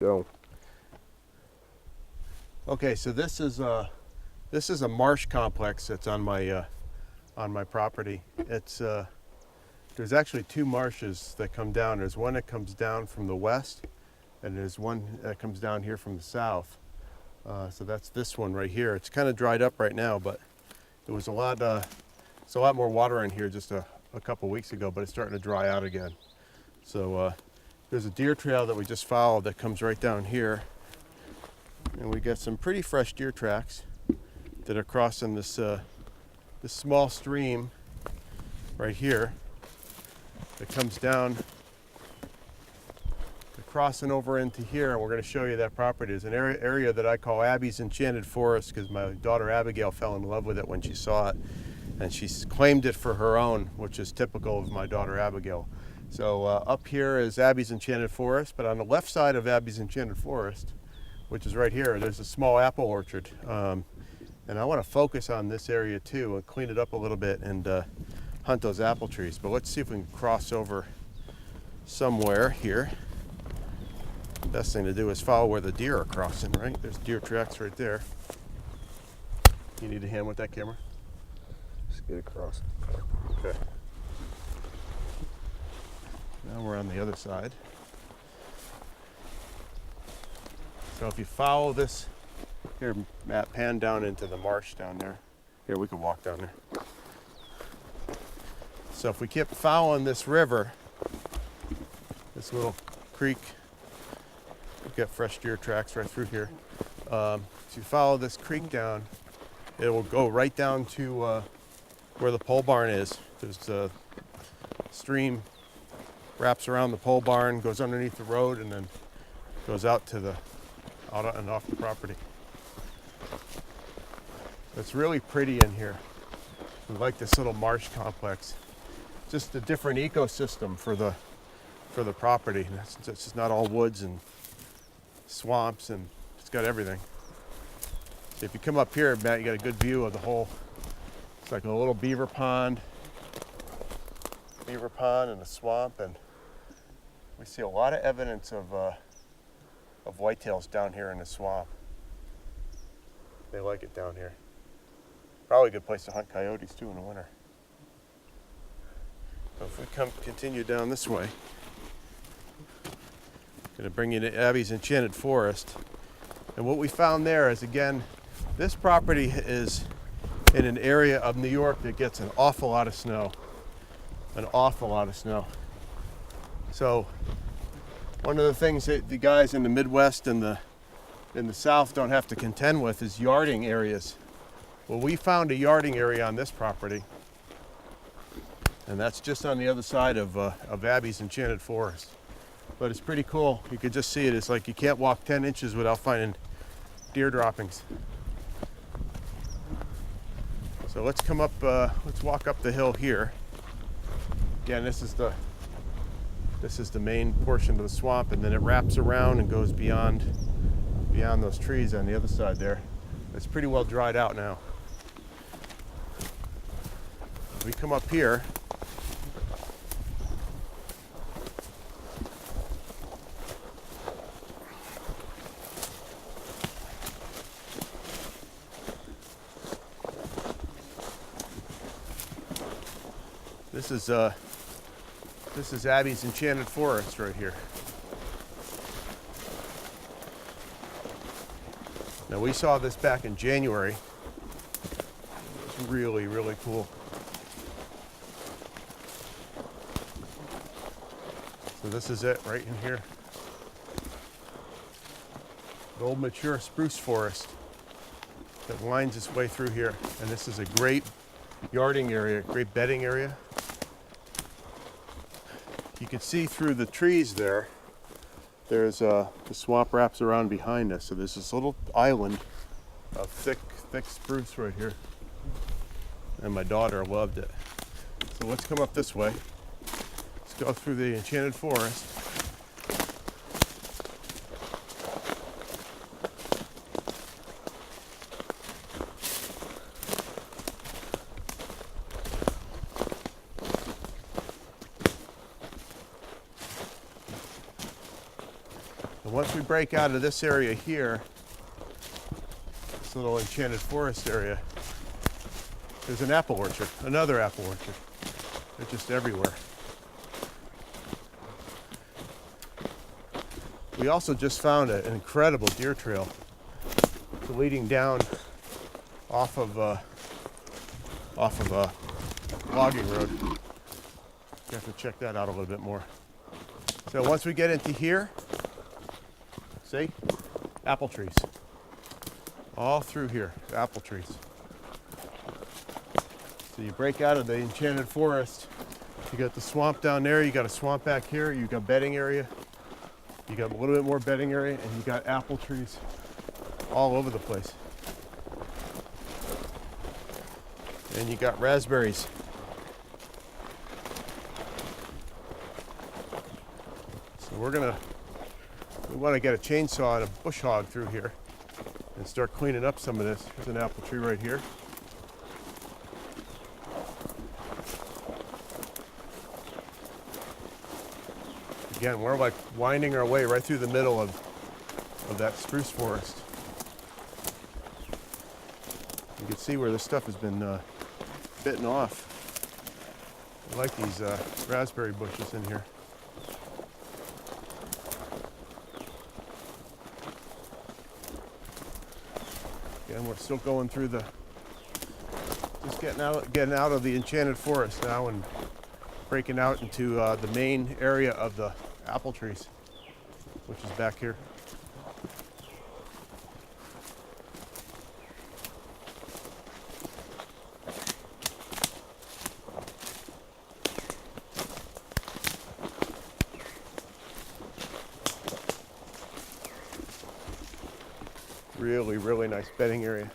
Go. Okay, so this is a marsh complex that's on my property. It's there's actually two marshes that come down. There's one that comes down from the west, and there's one that comes down here from the south. So that's this one right here. It's kind of dried up right now, but it was it's a lot more water in here just a couple weeks ago, but it's starting to dry out again. So there's a deer trail that we just followed that comes right down here. And we got some pretty fresh deer tracks that are crossing this small stream right here that comes down, crossing over into here, and we're going to show you that property. It's an area that I call Abby's Enchanted Forest because my daughter Abigail fell in love with it when she saw it, and she's claimed it for her own, which is typical of my daughter Abigail. So up here is Abby's Enchanted Forest, but on the left side of Abby's Enchanted Forest, which is right here, there's a small apple orchard. And I want to focus on this area too and clean it up a little bit and hunt those apple trees. But let's see if we can cross over somewhere here. The best thing to do is follow where the deer are crossing, right? There's deer tracks right there. You need a hand with that camera? Just get across. Okay. Now we're on the other side. So if you follow this, here, Matt, pan down into the marsh down there. Here, we can walk down there. So if we keep following this river, this little creek, we've got fresh deer tracks right through here. If you follow this creek down, it will go right down to where the pole barn is. There's a stream, wraps around the pole barn, goes underneath the road, and then goes out to the out and off the property. It's really pretty in here. We like this little marsh complex. Just a different ecosystem for the property. It's just not all woods and swamps, and it's got everything. So if you come up here, Matt, you got a good view of the whole. It's like a little beaver pond and a swamp, and we see a lot of evidence of whitetails down here in the swamp. They like it down here. Probably a good place to hunt coyotes too in the winter. So if we continue down this way, gonna bring you to Abby's Enchanted Forest. And what we found there is, again, this property is in an area of New York that gets an awful lot of snow. An awful lot of snow. So one of the things that the guys in the Midwest and in the South don't have to contend with is yarding areas. Well, we found a yarding area on this property, and that's just on the other side of Abby's Enchanted Forest. But it's pretty cool. You could just see it. It's like you can't walk 10 inches without finding deer droppings. So let's come up, let's walk up the hill here. Again, this is the main portion of the swamp, and then it wraps around and goes beyond those trees on the other side there. It's pretty well dried out now. We come up here. This is Abby's Enchanted Forest right here. Now we saw this back in January. It's really, really cool. So this is it right in here. The old mature spruce forest that winds its way through here. And this is a great yarding area, great bedding area. You can see through the trees there. There's the swamp wraps around behind us. So there's this little island of thick spruce right here. And my daughter loved it. So let's come up this way. Let's go through the Enchanted Forest. once we break out of this area here, this little enchanted forest area, there's an apple orchard, another apple orchard. They're just everywhere. We also just found an incredible deer trail leading down off of a logging road. You have to check that out a little bit more. So once we get into here, see, apple trees. All through here, apple trees. So you break out of the enchanted forest, you got the swamp down there, you got a swamp back here, you got bedding area, you got a little bit more bedding area, and you got apple trees all over the place. And you got raspberries. So we want to get a chainsaw and a bush hog through here and start cleaning up some of this. There's an apple tree right here. Again, we're like winding our way right through the middle of that spruce forest. You can see where this stuff has been bitten off. I like these raspberry bushes in here. Again, we're still going through just getting out of the enchanted forest now and breaking out into the main area of the apple trees, which is back here. Really, really nice bedding area.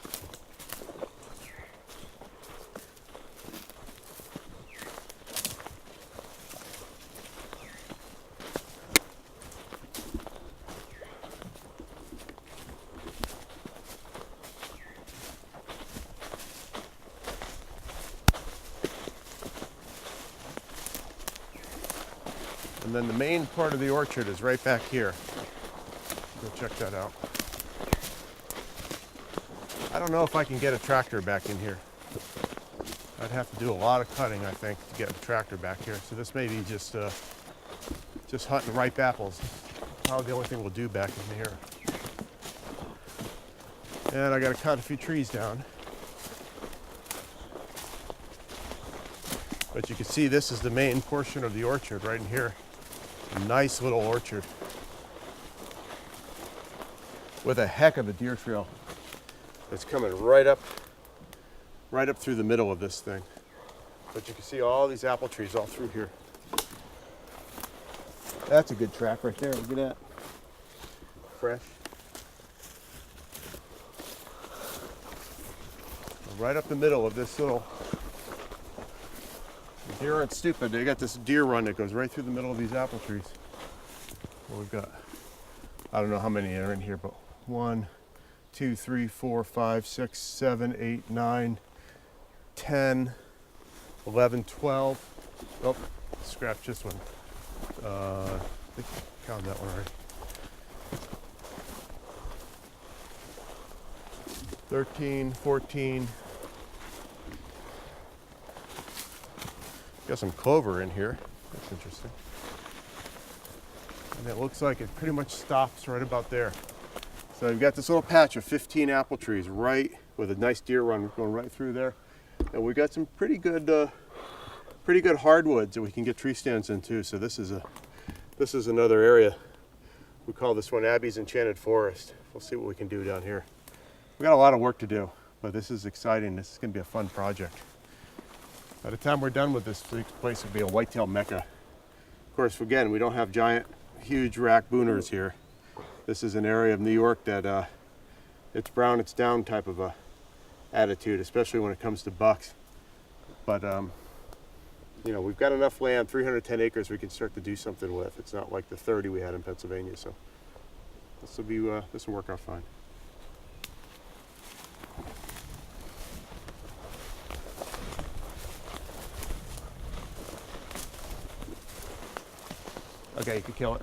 And then the main part of the orchard is right back here. Go check that out. I don't know if I can get a tractor back in here. I'd have to do a lot of cutting, I think, to get a tractor back here. So this may be just hunting ripe apples. Probably the only thing we'll do back in here. And I got to cut a few trees down. But you can see this is the main portion of the orchard right in here. A nice little orchard with a heck of a deer trail. It's coming right up through the middle of this thing. But you can see all these apple trees all through here. That's a good track right there. Look at that. Fresh. Right up the middle of this little deer aren't stupid. They got this deer run that goes right through the middle of these apple trees. Well, we've got, I don't know how many are in here, but 1, 2, 3, 4, 5, 6, 7, 8, 9, 10, 11, 12. Oh, scratch this one. I think I counted that one already. 13, 14. Got some clover in here. That's interesting. And it looks like it pretty much stops right about there. So we've got this little patch of 15 apple trees right with a nice deer run going right through there. And we got some pretty good hardwoods that we can get tree stands into. So this is another area. We call this one Abby's Enchanted Forest. We'll see what we can do down here. We got a lot of work to do, but this is exciting. This is going to be a fun project. By the time we're done with this place, will be a whitetail mecca. Of course, again, we don't have giant, huge raccooners here. This is an area of New York that it's brown, it's down type of a attitude, especially when it comes to bucks. But you know, we've got enough land, 310 acres, we can start to do something with. It's not like the 30 we had in Pennsylvania, so this will work out fine. Okay, you can kill it.